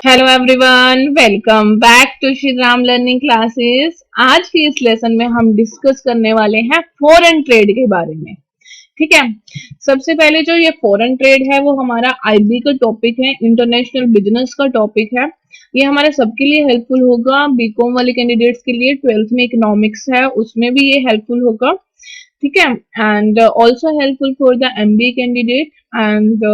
Hello everyone, welcome back to Shri Ram learning classes. आज की इस लेसन में हम डिस्कस करने वाले हैं फॉरेन ट्रेड के बारे में। ठीक है। सबसे पहले जो ये फॉरेन ट्रेड है वो हमारा आईबी का टॉपिक है, इंटरनेशनल बिजनेस का टॉपिक है। ये हमारे सबके लिए हेल्पफुल होगा। बीकॉम वाले कैंडिडेट्स के लिए 12th में इकोनॉमिक्स है, उसमें भी ये हेल्पफुल होगा। ठीक है। And also helpful for the MBA candidate and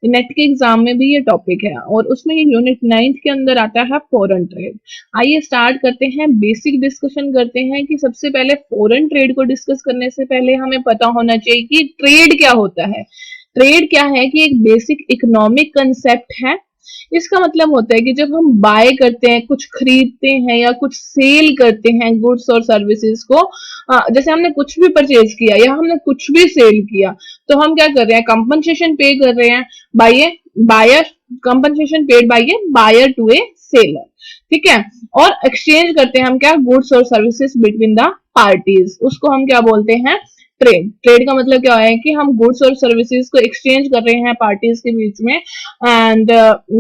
net के एग्जाम में भी ये टॉपिक है और उसमें यूनिट 9 के अंदर आता है फॉरेन ट्रेड। आइए स्टार्ट करते हैं, बेसिक डिस्कशन करते हैं कि सबसे पहले फॉरेन ट्रेड को डिस्कस करने से पहले हमें पता होना चाहिए कि ट्रेड क्या होता है। ट्रेड क्या है कि एक बेसिक इकोनॉमिक कंसेप्ट है। इसका मतलब होता है कि जब हम बाय करते हैं, कुछ खरीदते हैं या कुछ सेल करते हैं गुड्स और सर्विसेज को, जैसे हमने कुछ भी परचेज किया या हमने कुछ भी सेल किया, तो हम क्या कर रहे हैं, कंपनसेशन पे कर रहे हैं by a buyer, compensation paid by a buyer to a seller. ठीक है। और एक्सचेंज करते हैं हम क्या, गुड्स और सर्विसेज बिटवीन द पार्टीज, उसको हम क्या बोलते हैं, ट्रेड। ट्रेड का मतलब क्या है कि हम गुड्स और सर्विसेज को एक्सचेंज कर रहे हैं पार्टीज के बीच में एंड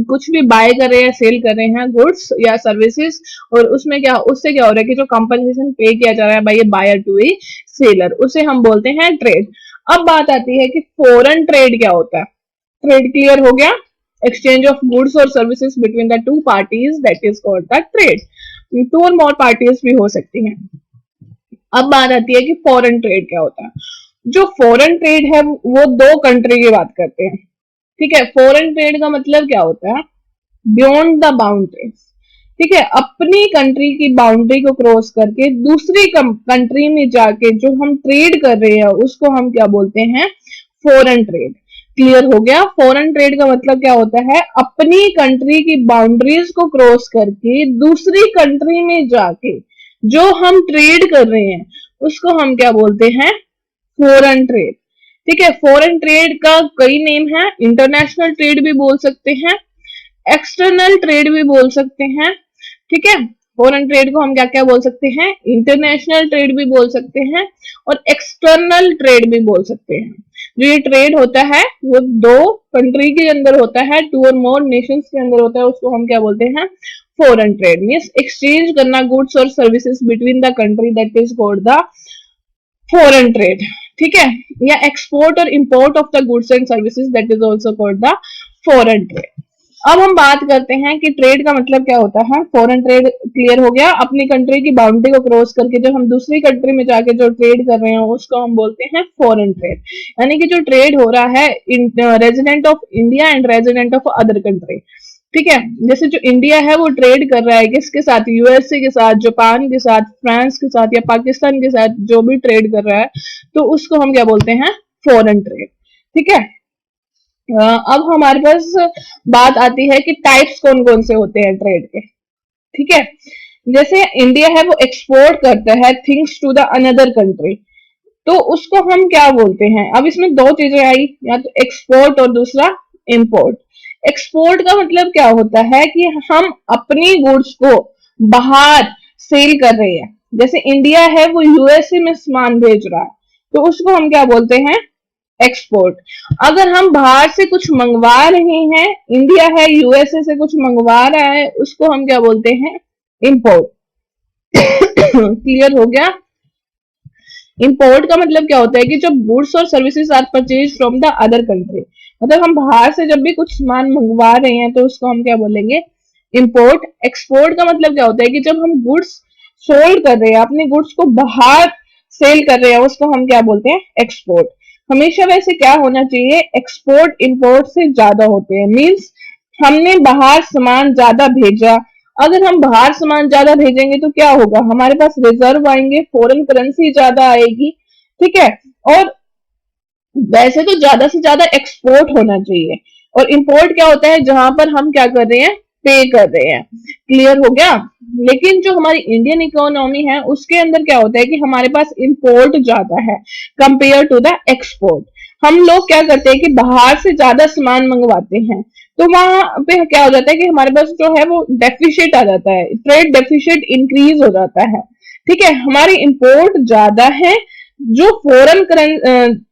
कुछ भी बाय कर रहे हैं, सेल कर रहे हैं गुड्स या सर्विसेज, और उसमें क्या, उससे क्या हो रहा है कि जो कंपनसेशन पे किया जा रहा है by a buyer to a seller, उसे हम बोलते हैं ट्रेड। अब बात आती है कि फॉरेन ट्रेड क्या होता है। ट्रेड क्लियर हो गया, एक्सचेंज ऑफ गुड्स और services between the two parties, that is called the trade. Two और मोर पार्टीज भी हो सकती हैं। अब बात आती है कि फॉरेन ट्रेड क्या होता है। जो फॉरेन ट्रेड है वो दो कंट्री की बात करते हैं। ठीक है। फॉरेन ट्रेड का मतलब क्या होता है, बियॉन्ड द बाउंड्रीज। ठीक है, अपनी कंट्री की बाउंड्री को क्रॉस करके दूसरी कंट्री में जाके जो हम ट्रेड कर रहे हैं उसको हम क्या बोलते हैं, फॉरेन ट्रेड। क्लियर हो गया। फॉरेन ट्रेड का मतलब क्या होता है, अपनी कंट्री की बाउंड्रीज को क्रॉस करके दूसरी कंट्री में जाके जो हम ट्रेड कर रहे हैं उसको हम क्या बोलते हैं, फॉरेन ट्रेड। ठीक है। फॉरेन ट्रेड का कई नेम है, इंटरनेशनल ट्रेड भी बोल सकते हैं, एक्सटर्नल ट्रेड भी बोल सकते हैं। ठीक है। फॉरेन ट्रेड को हम क्या क्या बोल सकते हैं, इंटरनेशनल ट्रेड भी बोल सकते हैं और एक्सटर्नल ट्रेड भी बोल सकते हैं। जो ये ट्रेड होता है वो दो कंट्री के अंदर होता है, टू और मोर नेशंस के अंदर होता है, उसको हम क्या बोलते हैं, फॉरेन ट्रेड। मींस एक्सचेंज करना गुड्स और services between the country, that is called the foreign trade. ठीक है। या एक्सपोर्ट और import of the goods and services, that is also called the foreign trade. अब हम बात करते हैं कि ट्रेड का मतलब क्या होता है। फॉरेन ट्रेड क्लियर हो गया, अपनी कंट्री की बाउंड्री को क्रॉस करके जब हम दूसरी कंट्री में जाके जो ट्रेड कर रहे हैं उसको हम बोलते हैं फॉरेन ट्रेड। यानी कि जो ट्रेड हो रहा है resident of India and resident of other country. ठीक है। जैसे जो इंडिया है वो ट्रेड कर रहा है किसके साथ, यूएसए के साथ, जापान के साथ, फ्रांस के साथ या पाकिस्तान के साथ, जो भी ट्रेड कर रहा है तो उसको हम क्या बोलते हैं, फॉरेन ट्रेड। ठीक है। अब हमारे पास बात आती है कि टाइप्स कौन कौन से होते हैं ट्रेड के। ठीक है। जैसे इंडिया है वो एक्सपोर्ट करता है things to the another country, तो उसको हम क्या बोलते हैं। अब इसमें दो चीजें आई, या तो एक्सपोर्ट और दूसरा इंपोर्ट। एक्सपोर्ट का मतलब क्या होता है कि हम अपनी गुड्स को बाहर सेल कर रहे हैं। जैसे इंडिया है वो यूएसए में सामान भेज रहा है तो उसको हम क्या बोलते हैं, एक्सपोर्ट। अगर हम बाहर से कुछ मंगवा रहे हैं, इंडिया है यूएसए से कुछ मंगवा रहा है, उसको हम क्या बोलते हैं, इंपोर्ट। क्लियर हो गया। इंपोर्ट का मतलब क्या होता है कि जब गुड्स और services are purchase from the other country, मतलब हम बाहर से जब भी कुछ सामान मंगवा रहे हैं तो उसको हम क्या बोलेंगे, इंपोर्ट। एक्सपोर्ट का मतलब क्या होता है कि जब हम गुड्स सोल्ड कर रहे हैं, अपने गुड्स को बाहर सेल कर रहे हैं, उसको हम क्या बोलते हैं, एक्सपोर्ट। हमेशा वैसे क्या होना चाहिए, एक्सपोर्ट इंपोर्ट से ज्यादा होते हैं। मींस हमने बाहर सामान ज्यादा भेजा, अगर हम बाहर सामान ज्यादा भेजेंगे तो क्या होगा, हमारे पास रिजर्व आएंगे, फॉरेन करेंसी ज्यादा आएगी। ठीक है। और वैसे तो ज्यादा से ज्यादा एक्सपोर्ट होना चाहिए, और इंपोर्ट क्या होता है, जहां पर हम क्या कर रहे हैं, पे कर रहे हैं। क्लियर हो गया। लेकिन जो हमारी इंडियन इकोनॉमी है उसके अंदर क्या होता है कि हमारे पास इंपोर्ट ज्यादा है कंपेयर टू द एक्सपोर्ट। हम लोग क्या करते हैं कि बाहर से ज्यादा सामान मंगवाते हैं, तो वहां पे क्या हो जाता है कि हमारे पास जो है वो डेफिशिट आ जाता है, ट्रेड डेफिशिट इंक्रीज हो जाता है। ठीक है। हमारी इंपोर्ट ज्यादा है, जो फॉरेन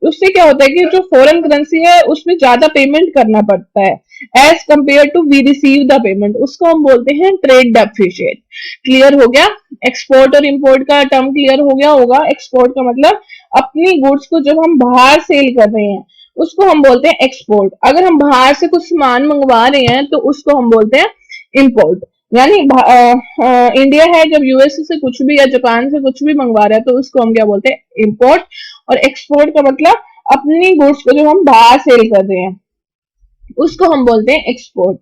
उससे क्या होता है कि जो फॉरेन करेंसी है उसमें ज्यादा पेमेंट करना पड़ता है। As compare to we receive the payment, उसको हम बोलते हैं ट्रेड डेफिशिएट। क्लियर हो गया? एक्सपोर्ट और इंपोर्ट का टर्म क्लियर हो गया होगा। एक्सपोर्ट का मतलब अपनी गुड्स को जब हम बाहर सेल कर रहे हैं उसको हम बोलते हैं एक्सपोर्ट। अगर हम बाहर से कुछ सामान मंगवा रहे हैं तो उसको हम बोलते हैं इंपोर्ट। यानी इंडिया है जब यूएसए से कुछ भी या जापान से कुछ भी मंगवा रहा है तो उसको हम क्या बोलते हैं? इंपोर्ट। और एक्सपोर्ट का मतलब अपनी गुड्स को जो हम बाहर सेल कर रहे हैं उसको हम बोलते हैं एक्सपोर्ट।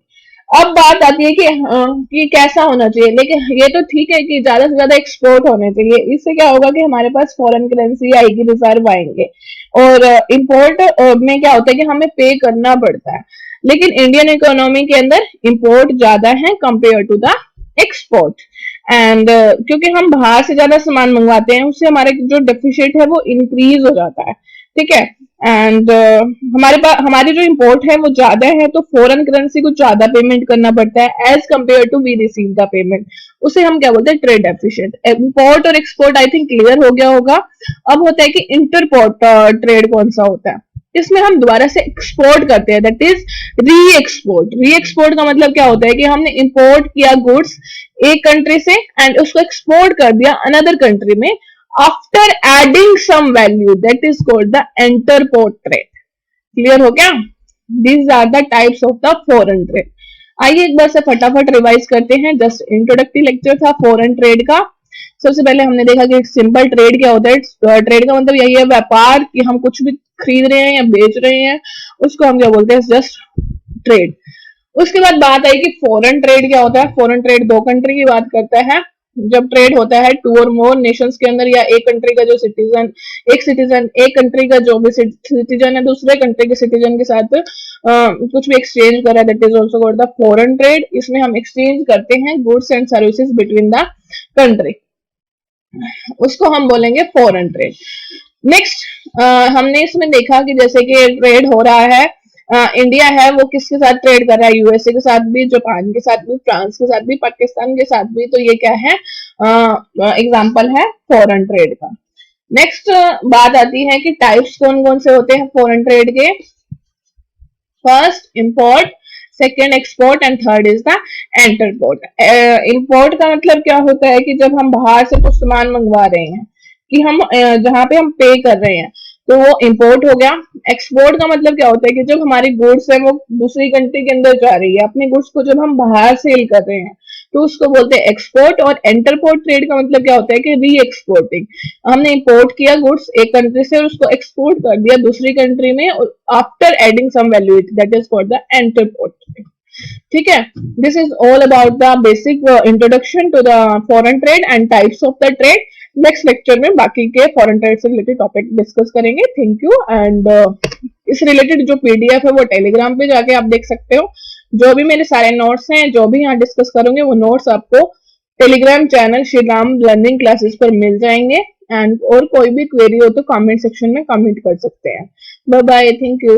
अब बात आती है कि कैसा होना चाहिए। लेकिन ये तो ठीक है कि ज्यादा से ज्यादा एक्सपोर्ट होने चाहिए, इससे क्या होगा कि हमारे पास फॉरेन करेंसी आएगी, रिजर्व आएंगे। और इंपोर्ट में क्या होता है कि हमें पे करना पड़ता है। लेकिन इंडियन इकोनॉमी के अंदर इंपोर्ट ज्यादा है compare to the export. And क्योंकि हम बाहर से ज्यादा सामान मंगवाते हैं उससे हमारे जो डेफिशिएट है वो इंक्रीज हो जाता है। ठीक है? एंड हमारे पास हमारी जो इंपोर्ट है वो ज्यादा है तो फॉरेन करेंसी को ज्यादा पेमेंट करना पड़ता है as compare to we receive the payment. उसे हम क्या बोलते हैं? Trade deficient. इंपोर्ट और एक्सपोर्ट आई थिंक क्लियर हो गया होगा। अब होता है कि इंटरपोर्ट ट्रेड कौन सा होता है? इसमें हम दोबारा से एक्सपोर्ट करते हैं, दैट इज री एक्सपोर्ट। री एक्सपोर्ट का मतलब क्या होता है कि हमने इंपोर्ट किया गुड्स एक कंट्री से एंड उसको एक्सपोर्ट कर दिया अनदर कंट्री में after adding some value, that is called the interport trade. Clear हो गया? These are the types of the foreign trade. आइए एक बार से फटाफट रिवाइज करते हैं। जस्ट इंट्रोडक्टरी लेक्चर था फॉरेन ट्रेड का। सबसे पहले हमने देखा कि सिंपल ट्रेड क्या होता है। ट्रेड का मतलब यही है व्यापार, कि हम कुछ भी खरीद रहे हैं या बेच रहे हैं उसको हम क्या बोलते हैं? Just trade. उसके बाद बात आई कि फॉरेन ट्रेड क्या होता है। फॉरेन ट्रेड दो कंट्री की बात करता है। जब ट्रेड होता है टू और मोर नेशंस के अंदर, या एक कंट्री का जो एक कंट्री का जो भी सिटीजन है दूसरे कंट्री के सिटीजन के साथ कुछ भी एक्सचेंज कर रहा है, that is also called the foreign trade. इसमें हम एक्सचेंज करते हैं goods and services between the country, उसको हम बोलेंगे फॉरेन ट्रेड। नेक्स्ट हमने इसमें देखा कि जैसे कि ट्रेड हो रहा है, इंडिया है वो किसके साथ ट्रेड कर रहा है? यूएसए के साथ भी, जापान के साथ भी, फ्रांस के साथ भी, पाकिस्तान के साथ भी। तो ये क्या है? एग्जाम्पल है फॉरेन ट्रेड का। नेक्स्ट बात आती है कि टाइप्स कौन कौन से होते हैं फॉरेन ट्रेड के। First import, second export and third is the entrepot. Import का मतलब क्या होता है कि जब हम बाहर से कुछ सामान मंगवा रहे हैं, कि हम जहां पे हम पे कर रहे हैं तो वो इंपोर्ट हो गया। एक्सपोर्ट का मतलब क्या होता है कि जब हमारी गुड्स है वो दूसरी कंट्री के अंदर जा रही है, अपनी गुड्स को जब हम बाहर सेल कर रहे हैं तो उसको बोलते हैं एक्सपोर्ट। और इंटरपोर्ट ट्रेड का मतलब क्या होता है कि री एक्सपोर्टिंग। हमने इंपोर्ट किया गुड्स एक कंट्री से और उसको एक्सपोर्ट कर दिया दूसरी कंट्री में after adding some value, that is called the entrepot trade. ठीक है? This is all about the basic introduction to the foreign trade and types of the trade. Next lecture में बाकी के फॉरेन ट्रेड से related topic discuss करेंगे। Thank you. And इस related जो PDF है वो टेलीग्राम पे जाके आप देख सकते हो। जो भी मेरे सारे नोट्स हैं, जो भी यहाँ डिस्कस करूंगे, वो नोट्स आपको Telegram channel Shri Ram learning classes पर मिल जाएंगे। एंड और कोई भी क्वेरी हो तो कमेंट सेक्शन में कमेंट कर सकते हैं। Bye bye, thank you.